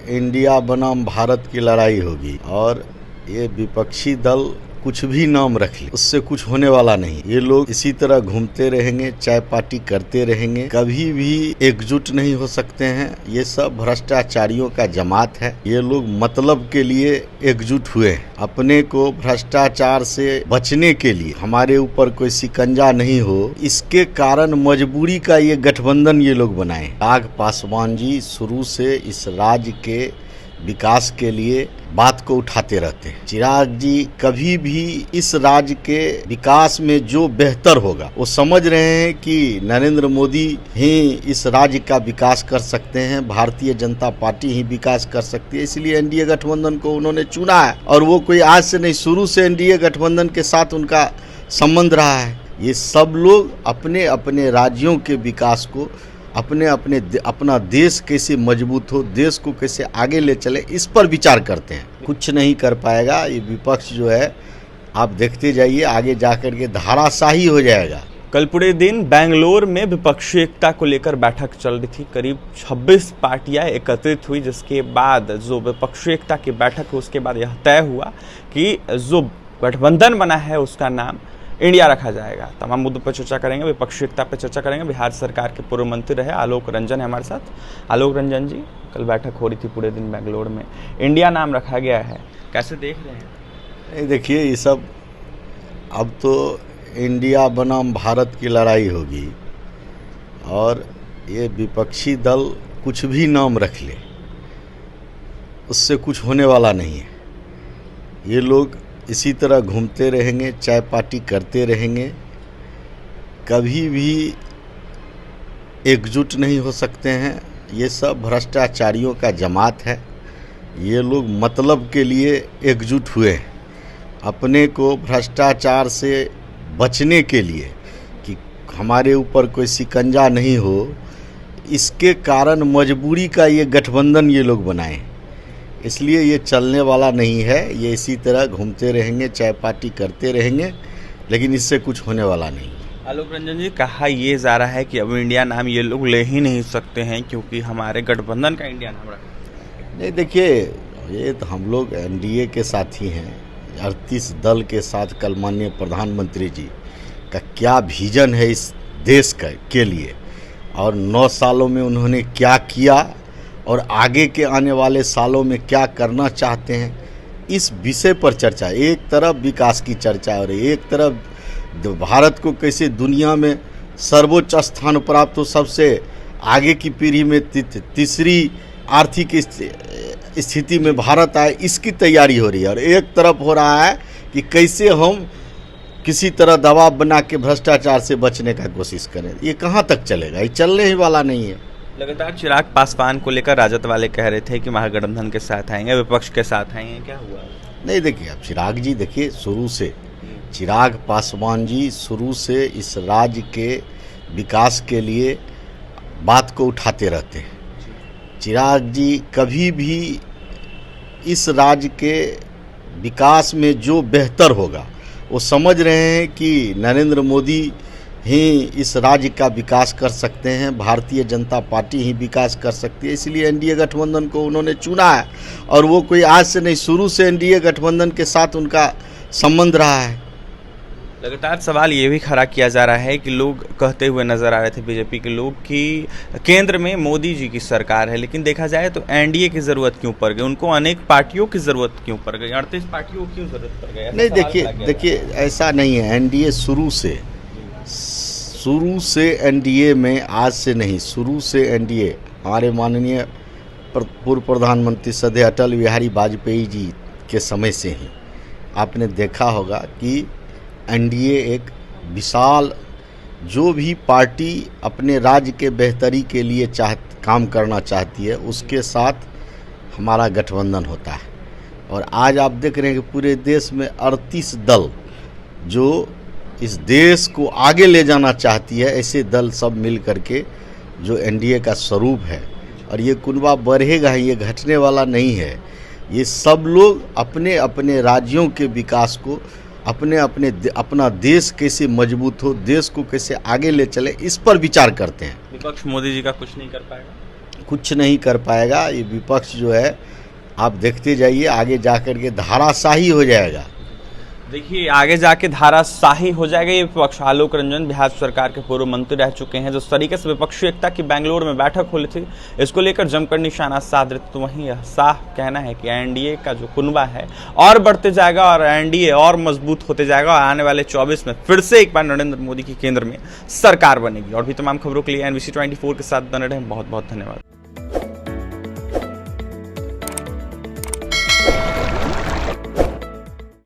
India बनाम भारत की लड़ाई होगी और ये विपक्षी दल कुछ भी नाम रख ले उससे कुछ होने वाला नहीं। ये लोग इसी तरह घूमते रहेंगे, चाय पार्टी करते रहेंगे, कभी भी एकजुट नहीं हो सकते हैं। ये सब भ्रष्टाचारियों का जमात है। ये लोग मतलब के लिए एकजुट हुए हैं। अपने को भ्रष्टाचार से बचने के लिए हमारे ऊपर कोई शिकंजा नहीं हो, इसके कारण मजबूरी का ये गठबंधन ये लोग बनाए। चिराग पासवान जी शुरू से इस राज्य के विकास के लिए बात को उठाते रहते हैं। चिराग जी कभी भी इस राज्य के विकास में जो बेहतर होगा वो समझ रहे हैं कि नरेंद्र मोदी ही इस राज्य का विकास कर सकते हैं, भारतीय जनता पार्टी ही विकास कर सकती है। इसलिए एनडीए गठबंधन को उन्होंने चुना है और वो कोई आज से नहीं, शुरू से एनडीए गठबंधन के साथ उनका संबंध रहा है। ये सब लोग अपने अपने राज्यों के विकास को, अपना देश कैसे मजबूत हो, देश को कैसे आगे ले चले, इस पर विचार करते हैं। कुछ नहीं कर पाएगा ये विपक्ष जो है, आप देखते जाइए आगे जाकर के धाराशाही हो जाएगा। कल पूरे दिन बेंगलोर में विपक्षी एकता को लेकर बैठक चल रही थी। करीब 26 पार्टियां एकत्रित हुई, जिसके बाद जो विपक्षी एकता की बैठक है उसके बाद यह तय हुआ कि जो गठबंधन बना है उसका नाम इंडिया रखा जाएगा। तमाम मुद्दों पर चर्चा करेंगे, विपक्षी एकता पर चर्चा करेंगे। बिहार सरकार के पूर्व मंत्री रहे आलोक रंजन है हमारे साथ। आलोक रंजन जी, कल बैठक हो रही थी पूरे दिन बेंगलोर में, इंडिया नाम रखा गया है, कैसे देख रहे हैं? देखिए ये सब अब तो इंडिया बनाम भारत की लड़ाई होगी और ये विपक्षी दल कुछ भी नाम रख ले उससे कुछ होने वाला नहीं है। ये लोग इसी तरह घूमते रहेंगे, चाय पार्टी करते रहेंगे, कभी भी एकजुट नहीं हो सकते हैं। ये सब भ्रष्टाचारियों का जमात है। ये लोग मतलब के लिए एकजुट हुए हैं। अपने को भ्रष्टाचार से बचने के लिए कि हमारे ऊपर कोई शिकंजा नहीं हो, इसके कारण मजबूरी का ये गठबंधन ये लोग बनाए। इसलिए ये चलने वाला नहीं है। ये इसी तरह घूमते रहेंगे, चाय पार्टी करते रहेंगे, लेकिन इससे कुछ होने वाला नहीं। आलोक रंजन जी, कहा ये जा रहा है कि अब इंडिया नाम ये लोग ले ही नहीं सकते हैं क्योंकि हमारे गठबंधन का इंडिया नाम रखा। नहीं, देखिए ये तो हम लोग एनडीए के साथी हैं। 38 दल के साथ कल माननीय प्रधानमंत्री जी का क्या विजन है इस देश के लिए और 9 सालों में उन्होंने क्या किया और आगे के आने वाले सालों में क्या करना चाहते हैं, इस विषय पर चर्चा। एक तरफ विकास की चर्चा और एक तरफ भारत को कैसे दुनिया में सर्वोच्च स्थान प्राप्त हो, सबसे आगे की पीढ़ी में तीसरी आर्थिक स्थिति में भारत आए, इसकी तैयारी हो रही है। और एक तरफ हो रहा है कि कैसे हम किसी तरह दबाव बना के भ्रष्टाचार से बचने का कोशिश करें। ये कहाँ तक चलेगा? ये चलने ही वाला नहीं है। लगातार चिराग पासवान को लेकर राजद वाले कह रहे थे कि महागठबंधन के साथ आएंगे, विपक्ष के साथ आएंगे, क्या हुआ? नहीं, देखिए अब चिराग जी, देखिए शुरू से चिराग पासवान जी शुरू से इस राज्य के विकास के लिए बात को उठाते रहते हैं। चिराग जी कभी भी इस राज्य के विकास में जो बेहतर होगा वो समझ रहे हैं कि नरेंद्र मोदी ही इस राज्य का विकास कर सकते हैं, भारतीय जनता पार्टी ही विकास कर सकती है। इसलिए एनडीए गठबंधन को उन्होंने चुना है और वो कोई आज से नहीं, शुरू से एनडीए गठबंधन के साथ उनका संबंध रहा है। लगातार सवाल ये भी खड़ा किया जा रहा है कि लोग कहते हुए नजर आ रहे थे, बीजेपी के लोग, कि केंद्र में मोदी जी की सरकार है, लेकिन देखा जाए तो एनडीए की जरूरत क्यों पड़ गई, उनको अनेक पार्टियों की जरूरत क्यों पड़ गई, 38 पार्टियों की क्यों जरूरत पड़ गई? नहीं, देखिए ऐसा नहीं है। एनडीए शुरू से एनडीए में आज से नहीं, शुरू से एनडीए हमारे माननीय पूर्व प्रधानमंत्री सदैव अटल बिहारी वाजपेयी जी के समय से ही आपने देखा होगा कि एनडीए एक विशाल, जो भी पार्टी अपने राज्य के बेहतरी के लिए काम करना चाहती है उसके साथ हमारा गठबंधन होता है। और आज आप देख रहे हैं कि पूरे देश में 38 दल जो इस देश को आगे ले जाना चाहती है, ऐसे दल सब मिल करके जो एनडीए का स्वरूप है। और ये कुनबा बढ़ेगा ही, ये घटने वाला नहीं है। ये सब लोग अपने अपने राज्यों के विकास को, अपना देश कैसे मजबूत हो, देश को कैसे आगे ले चले, इस पर विचार करते हैं। विपक्ष मोदी जी का कुछ नहीं कर पाएगा? कुछ नहीं कर पाएगा। ये विपक्ष जो है आप देखते जाइए, आगे जाकर के धाराशाही हो जाएगा। देखिए आगे जाके धाराशाही हो जाएगा ये विपक्ष। आलोक रंजन बिहार सरकार के पूर्व मंत्री रह चुके हैं, जिस तरीके से विपक्षी एकता की बेंगलोर में बैठक खोली थी, इसको लेकर जमकर निशाना साध रहे थे। तो वहीं यह साफ कहना है कि एनडीए का जो कुनबा है और बढ़ते जाएगा और एनडीए और मजबूत होते जाएगा और आने वाले 24 में फिर से एक बार नरेंद्र मोदी की केंद्र में सरकार बनेगी। और भी तमाम खबरों के लिए NBC 24 के साथ बने रहें। बहुत बहुत धन्यवाद।